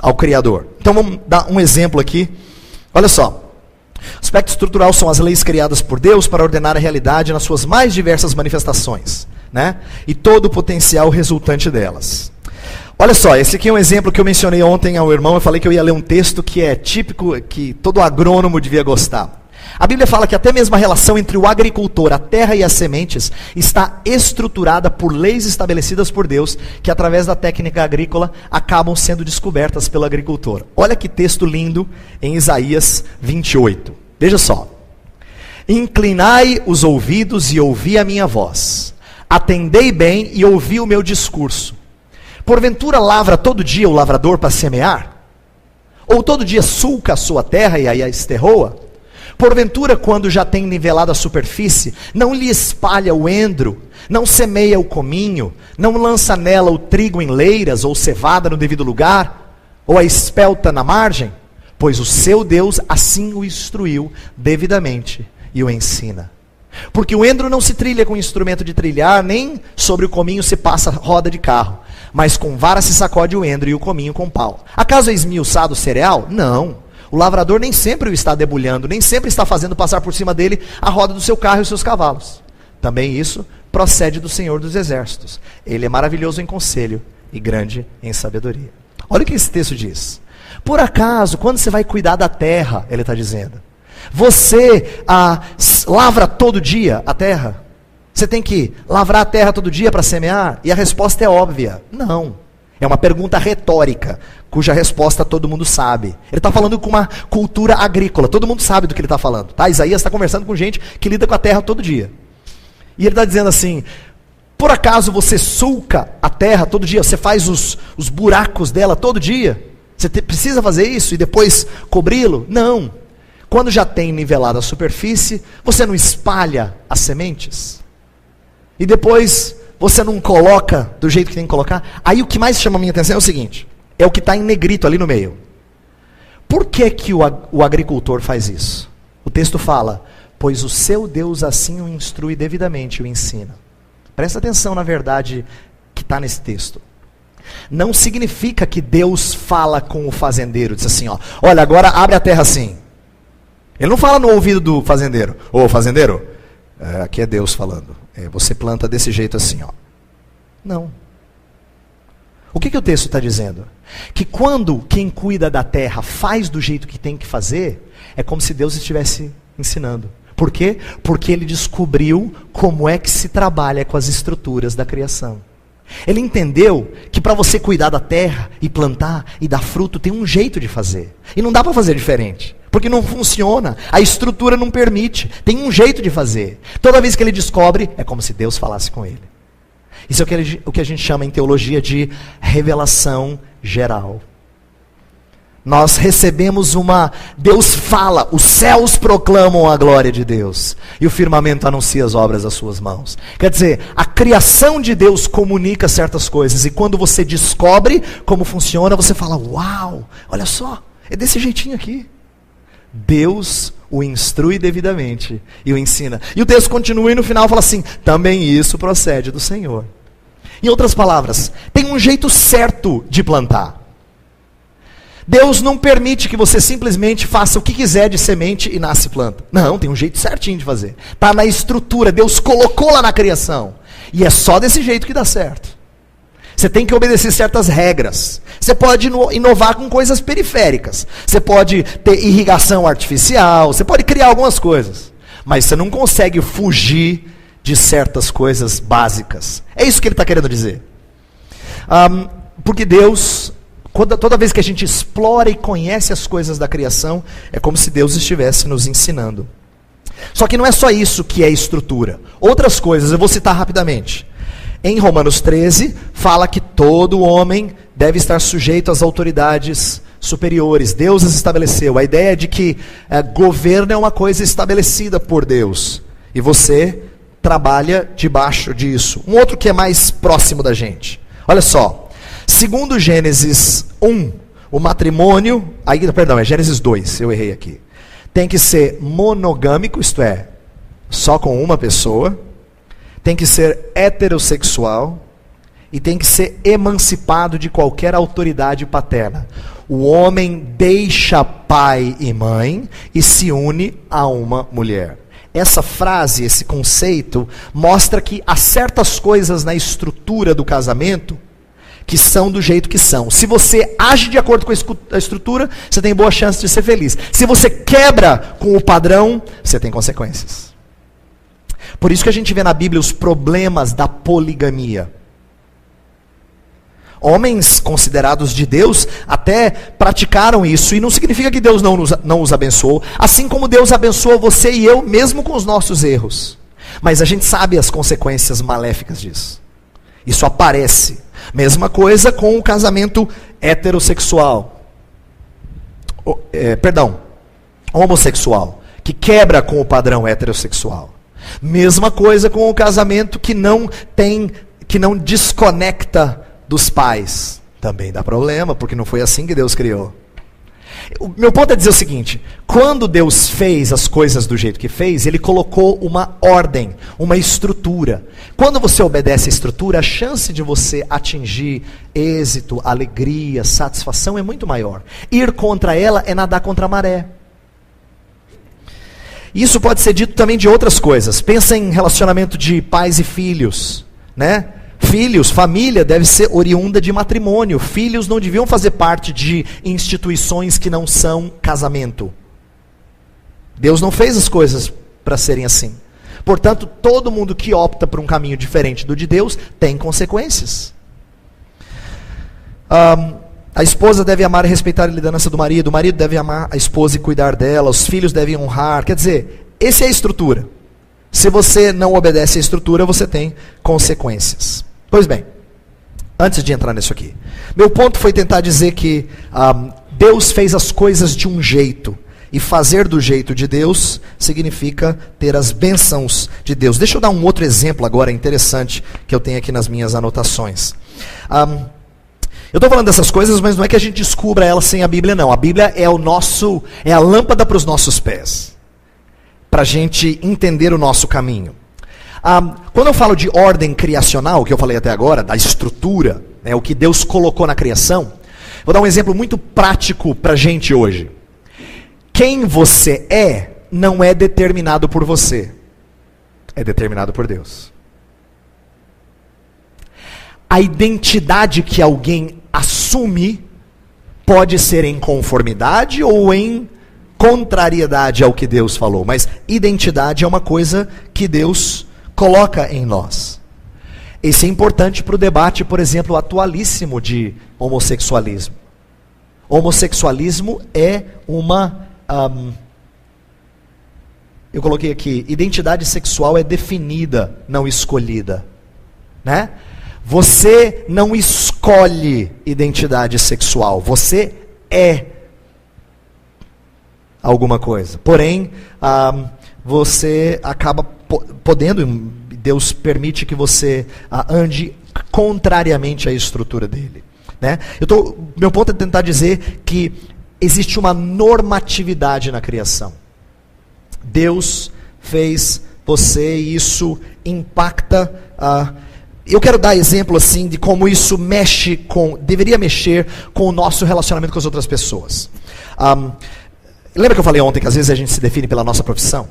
ao Criador. Então vamos dar um exemplo aqui. Olha só. O aspecto estrutural são as leis criadas por Deus para ordenar a realidade nas suas mais diversas manifestações, né? E todo o potencial resultante delas. Olha só, esse aqui é um exemplo que eu mencionei ontem ao irmão. Eu falei que eu ia ler um texto que é típico, que todo agrônomo devia gostar. A Bíblia fala que até mesmo a relação entre o agricultor, a terra e as sementes está estruturada por leis estabelecidas por Deus, que através da técnica agrícola acabam sendo descobertas pelo agricultor. Olha que texto lindo em Isaías 28. Veja só. Inclinai os ouvidos e ouvi a minha voz. Atendei bem e ouvi o meu discurso. Porventura lavra todo dia o lavrador para semear? Ou todo dia sulca a sua terra e a esterroa? Porventura, quando já tem nivelado a superfície, não lhe espalha o endro, não semeia o cominho, não lança nela o trigo em leiras, ou cevada no devido lugar, ou a espelta na margem? Pois o seu Deus assim o instruiu devidamente e o ensina. Porque o endro não se trilha com instrumento de trilhar, nem sobre o cominho se passa roda de carro, mas com vara se sacode o endro e o cominho com pau. Acaso é esmiuçado o cereal? Não. O lavrador nem sempre o está debulhando, nem sempre está fazendo passar por cima dele a roda do seu carro e os seus cavalos. Também isso procede do Senhor dos Exércitos. Ele é maravilhoso em conselho e grande em sabedoria. Olha o que esse texto diz. Por acaso, quando você vai cuidar da terra, ele está dizendo, você lavra todo dia a terra? Você tem que lavrar a terra todo dia para semear? E a resposta é óbvia, não. É uma pergunta retórica, cuja resposta todo mundo sabe. Ele está falando com uma cultura agrícola, todo mundo sabe do que ele está falando. Tá? Isaías está conversando com gente que lida com a terra todo dia. E ele está dizendo assim, por acaso você sulca a terra todo dia? Você faz os buracos dela todo dia? Você precisa fazer isso e depois cobri-lo? Não. Quando já tem nivelado a superfície, você não espalha as sementes? E depois você não coloca do jeito que tem que colocar? Aí o que mais chama a minha atenção é o seguinte, é o que está em negrito ali no meio. Por que o agricultor faz isso? O texto fala, pois o seu Deus assim o instrui devidamente e o ensina. Presta atenção na verdade que está nesse texto. Não significa que Deus fala com o fazendeiro, diz assim, ó, olha, agora abre a terra assim. Ele não fala no ouvido do fazendeiro, ô fazendeiro, aqui é Deus falando. Você planta desse jeito assim, ó. Não. O que o texto está dizendo? Que quando quem cuida da terra faz do jeito que tem que fazer, é como se Deus estivesse ensinando. Por quê? Porque ele descobriu como é que se trabalha com as estruturas da criação. Ele entendeu que para você cuidar da terra e plantar e dar fruto, tem um jeito de fazer. E não dá para fazer diferente. Porque não funciona, a estrutura não permite, tem um jeito de fazer. Toda vez que ele descobre, é como se Deus falasse com ele. Isso é o que a gente chama em teologia de revelação geral. Nós recebemos Deus fala, os céus proclamam a glória de Deus, e o firmamento anuncia as obras das suas mãos. Quer dizer, a criação de Deus comunica certas coisas, e quando você descobre como funciona, você fala, uau, olha só, é desse jeitinho aqui. Deus o instrui devidamente e o ensina. E o texto continua e no final fala assim, também isso procede do Senhor. Em outras palavras, tem um jeito certo de plantar. Deus não permite que você simplesmente faça o que quiser de semente e nasce planta. Não, tem um jeito certinho de fazer. Está na estrutura, Deus colocou lá na criação. E é só desse jeito que dá certo. Você tem que obedecer certas regras. Você pode inovar com coisas periféricas. Você pode ter irrigação artificial, você pode criar algumas coisas. Mas você não consegue fugir de certas coisas básicas. É isso que ele está querendo dizer. Porque Deus... Toda vez que a gente explora e conhece as coisas da criação, é como se Deus estivesse nos ensinando. Só que não é só isso que é estrutura. Outras coisas, eu vou citar rapidamente. Em Romanos 13, fala que todo homem deve estar sujeito às autoridades superiores. Deus as estabeleceu. A ideia é de que governo é uma coisa estabelecida por Deus. E você trabalha debaixo disso. Um outro que é mais próximo da gente. Olha só. Segundo Gênesis 1, o matrimônio, é Gênesis 2, eu errei aqui. Tem que ser monogâmico, isto é, só com uma pessoa. Tem que ser heterossexual. E tem que ser emancipado de qualquer autoridade paterna. O homem deixa pai e mãe e se une a uma mulher. Essa frase, esse conceito, mostra que há certas coisas na estrutura do casamento que são do jeito que são. Se você age de acordo com a estrutura, você tem boa chance de ser feliz. Se você quebra com o padrão, você tem consequências. Por isso que a gente vê na Bíblia os problemas da poligamia. Homens considerados de Deus até praticaram isso, e não significa que Deus não os abençoou, assim como Deus abençoa você e eu, mesmo com os nossos erros. Mas a gente sabe as consequências maléficas disso. Isso aparece. Mesma coisa com o casamento heterossexual. Homossexual, que quebra com o padrão heterossexual. Mesma coisa com o casamento que não desconecta dos pais. Também dá problema, porque não foi assim que Deus criou. O meu ponto é dizer o seguinte: quando Deus fez as coisas do jeito que fez, Ele colocou uma ordem, uma estrutura. Quando você obedece a estrutura, a chance de você atingir êxito, alegria, satisfação é muito maior. Ir contra ela é nadar contra a maré. Isso pode ser dito também de outras coisas. Pensa em relacionamento de pais e filhos, né? Filhos, família deve ser oriunda de matrimônio. Filhos não deviam fazer parte de instituições que não são casamento. Deus não fez as coisas para serem assim. Portanto, todo mundo que opta por um caminho diferente do de Deus tem consequências. A esposa deve amar e respeitar a liderança do marido. O marido deve amar a esposa e cuidar dela. Os filhos devem honrar. Quer dizer, essa é a estrutura. Se você não obedece à estrutura, você tem consequências. Pois bem, antes de entrar nisso aqui, meu ponto foi tentar dizer que Deus fez as coisas de um jeito, e fazer do jeito de Deus significa ter as bênçãos de Deus. Deixa eu dar um outro exemplo agora interessante que eu tenho aqui nas minhas anotações. Eu estou falando dessas coisas, mas não é que a gente descubra elas sem a Bíblia, não. A Bíblia é a lâmpada para os nossos pés, para a gente entender o nosso caminho. Quando eu falo de ordem criacional, que eu falei até agora, da estrutura, né, o que Deus colocou na criação, vou dar um exemplo muito prático para a gente hoje. Quem você é, não é determinado por você, é determinado por Deus. A identidade que alguém assume pode ser em conformidade ou em contrariedade ao que Deus falou, mas identidade é uma coisa que Deus coloca em nós. Isso é importante para o debate, por exemplo, atualíssimo de homossexualismo. Homossexualismo é uma... eu coloquei aqui, identidade sexual é definida, não escolhida. Né? Você não escolhe identidade sexual, você é alguma coisa. Porém, você acaba podendo, Deus permite que você ande contrariamente à estrutura dele. Né? Meu ponto é tentar dizer que existe uma normatividade na criação. Deus fez você e isso impacta. Eu quero dar exemplo assim de como isso deveria mexer com o nosso relacionamento com as outras pessoas. Lembra que eu falei ontem que às vezes a gente se define pela nossa profissão?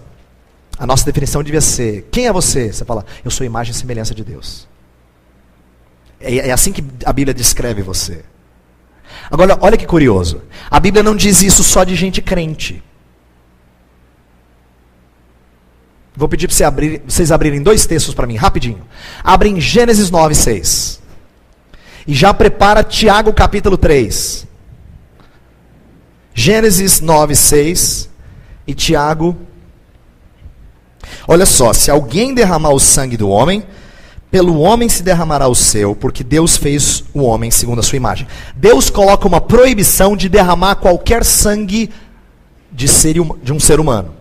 A nossa definição devia ser: quem é você? Você fala: eu sou imagem e semelhança de Deus. É assim que a Bíblia descreve você. Agora, olha que curioso. A Bíblia não diz isso só de gente crente. Vou pedir para vocês abrirem 2 textos para mim, rapidinho. Abrem Gênesis 9:6. E já prepara Tiago capítulo 3. Gênesis 9:6 e Tiago. Olha só, se alguém derramar o sangue do homem, pelo homem se derramará o seu, porque Deus fez o homem segundo a sua imagem. Deus coloca uma proibição de derramar qualquer sangue de um ser humano.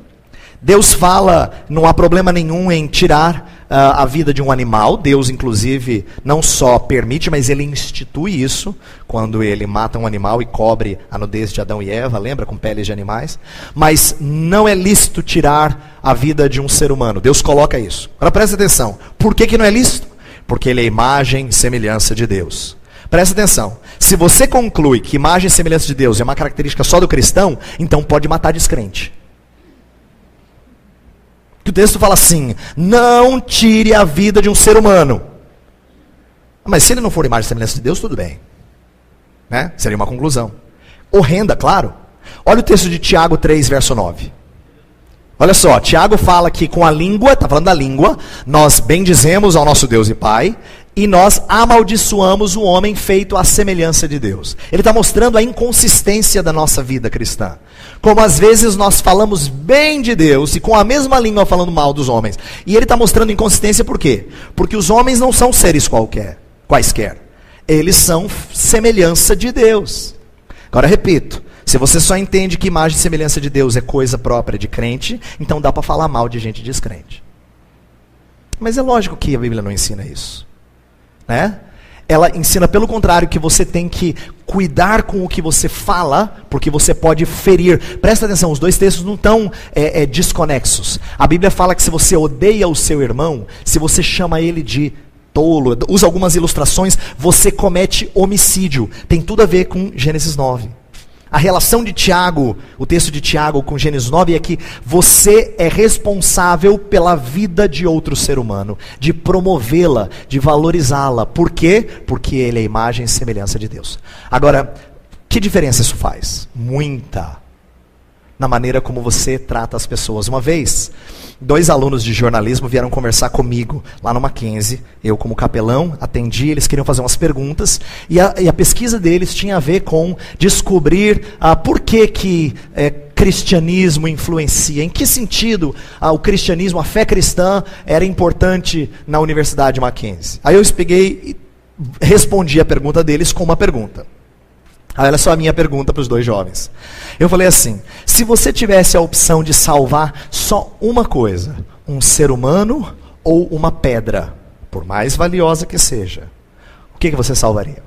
Deus fala, não há problema nenhum em tirar a vida de um animal. Deus, inclusive, não só permite, mas ele institui isso, quando ele mata um animal e cobre a nudez de Adão e Eva, lembra, com peles de animais. Mas não é lícito tirar a vida de um ser humano. Deus coloca isso. Agora presta atenção. Por que não é lícito? Porque ele é imagem e semelhança de Deus. Presta atenção. Se você conclui que imagem e semelhança de Deus é uma característica só do cristão, então pode matar descrente. O texto fala assim: não tire a vida de um ser humano. Mas se ele não for imagem e semelhança de Deus, tudo bem. Né? Seria uma conclusão. Horrenda, claro. Olha o texto de Tiago 3, verso 9. Olha só, Tiago fala que com a língua, está falando da língua, nós bendizemos ao nosso Deus e Pai, e nós amaldiçoamos o homem feito à semelhança de Deus. Ele está mostrando a inconsistência da nossa vida cristã. Como às vezes nós falamos bem de Deus e com a mesma língua falando mal dos homens. E ele está mostrando inconsistência por quê? Porque os homens não são seres quaisquer. Eles são semelhança de Deus. Agora repito, se você só entende que imagem e semelhança de Deus é coisa própria de crente, então dá para falar mal de gente descrente. Mas é lógico que a Bíblia não ensina isso. Né? Ela ensina pelo contrário que você tem que cuidar com o que você fala, porque você pode ferir. Presta atenção, os 2 textos não estão desconexos. A Bíblia fala que se você odeia o seu irmão, se você chama ele de tolo, usa algumas ilustrações, você comete homicídio. Tem tudo a ver com Gênesis 9. A relação de Tiago, o texto de Tiago com Gênesis 9 é que você é responsável pela vida de outro ser humano, de promovê-la, de valorizá-la. Por quê? Porque ele é a imagem e semelhança de Deus. Agora, que diferença isso faz? Muita. Na maneira como você trata as pessoas. Uma vez, 2 alunos de jornalismo vieram conversar comigo lá no Mackenzie. Eu, como capelão, atendi, eles queriam fazer umas perguntas. E a pesquisa deles tinha a ver com descobrir por que cristianismo influencia. Em que sentido o cristianismo, a fé cristã, era importante na Universidade Mackenzie. Aí eu peguei e respondi a pergunta deles com uma pergunta. Olha só a minha pergunta para os 2 jovens. Eu falei assim: se você tivesse a opção de salvar só uma coisa, um ser humano ou uma pedra, por mais valiosa que seja, o que você salvaria?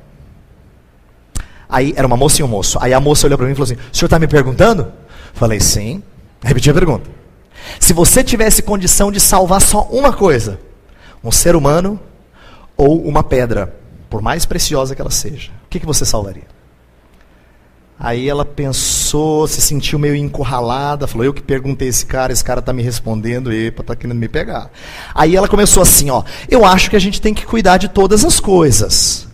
Aí era uma moça e um moço. Aí a moça olhou para mim e falou assim: o senhor está me perguntando? Falei: sim. Repeti a pergunta. Se você tivesse condição de salvar só uma coisa, um ser humano ou uma pedra, por mais preciosa que ela seja, o que você salvaria? Aí ela pensou, se sentiu meio encurralada, falou: eu que perguntei esse cara está me respondendo, epa, está querendo me pegar. Aí ela começou assim, eu acho que a gente tem que cuidar de todas as coisas.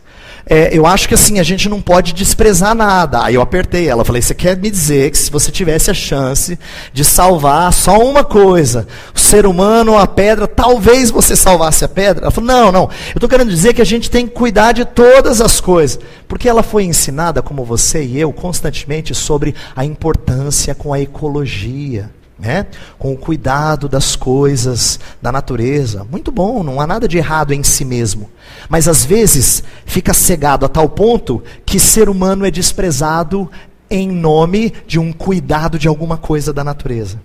Eu acho que assim, a gente não pode desprezar nada. Aí eu apertei ela, falei: você quer me dizer que se você tivesse a chance de salvar só uma coisa, o ser humano ou a pedra, talvez você salvasse a pedra? Ela falou: não, eu estou querendo dizer que a gente tem que cuidar de todas as coisas. Porque ela foi ensinada, como você e eu, constantemente sobre a importância com a ecologia. Né? Com o cuidado das coisas, da natureza. Muito bom, não há nada de errado em si mesmo. Mas às vezes fica cegado a tal ponto que ser humano é desprezado em nome de um cuidado de alguma coisa da natureza.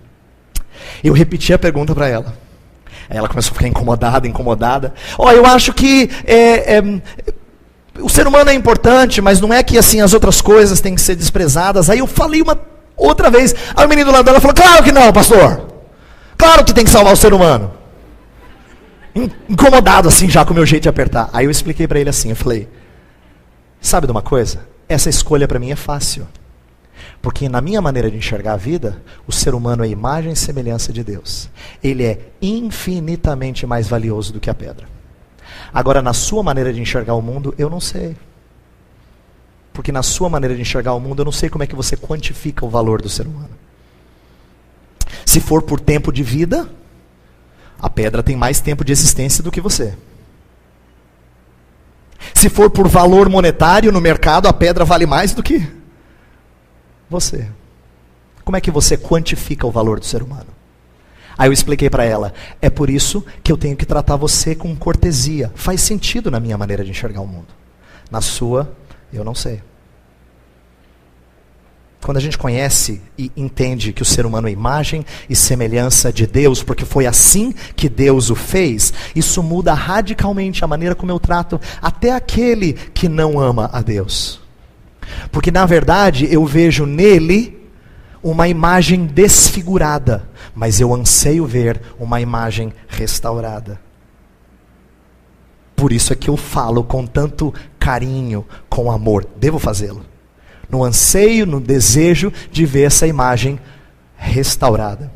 Eu repeti a pergunta para ela. Aí ela começou a ficar incomodada. Eu acho que o ser humano é importante, mas não é que assim as outras coisas têm que ser desprezadas. Aí eu falei uma outra vez. Aí o menino do lado dela falou: claro que não, pastor. Claro que tem que salvar o ser humano. Incomodado assim já com o meu jeito de apertar. Aí eu expliquei para ele assim, eu falei: sabe de uma coisa? Essa escolha para mim é fácil. Porque na minha maneira de enxergar a vida, o ser humano é imagem e semelhança de Deus. Ele é infinitamente mais valioso do que a pedra. Agora, na sua maneira de enxergar o mundo, eu não sei. Porque na sua maneira de enxergar o mundo, eu não sei como é que você quantifica o valor do ser humano. Se for por tempo de vida, a pedra tem mais tempo de existência do que você. Se for por valor monetário no mercado, a pedra vale mais do que você. Como é que você quantifica o valor do ser humano? Aí eu expliquei para ela: é por isso que eu tenho que tratar você com cortesia. Faz sentido na minha maneira de enxergar o mundo. Na sua, eu não sei. Quando a gente conhece e entende que o ser humano é imagem e semelhança de Deus, porque foi assim que Deus o fez, isso muda radicalmente a maneira como eu trato até aquele que não ama a Deus. Porque na verdade eu vejo nele uma imagem desfigurada, mas eu anseio ver uma imagem restaurada. Por isso é que eu falo com tanto carinho, com amor. Devo fazê-lo. No anseio, no desejo de ver essa imagem restaurada.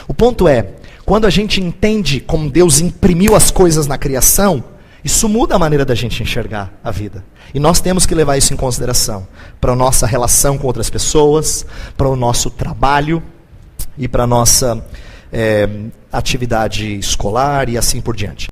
O ponto é, quando a gente entende como Deus imprimiu as coisas na criação, isso muda a maneira da gente enxergar a vida. E nós temos que levar isso em consideração para a nossa relação com outras pessoas, para o nosso trabalho e para a nossa atividade escolar e assim por diante.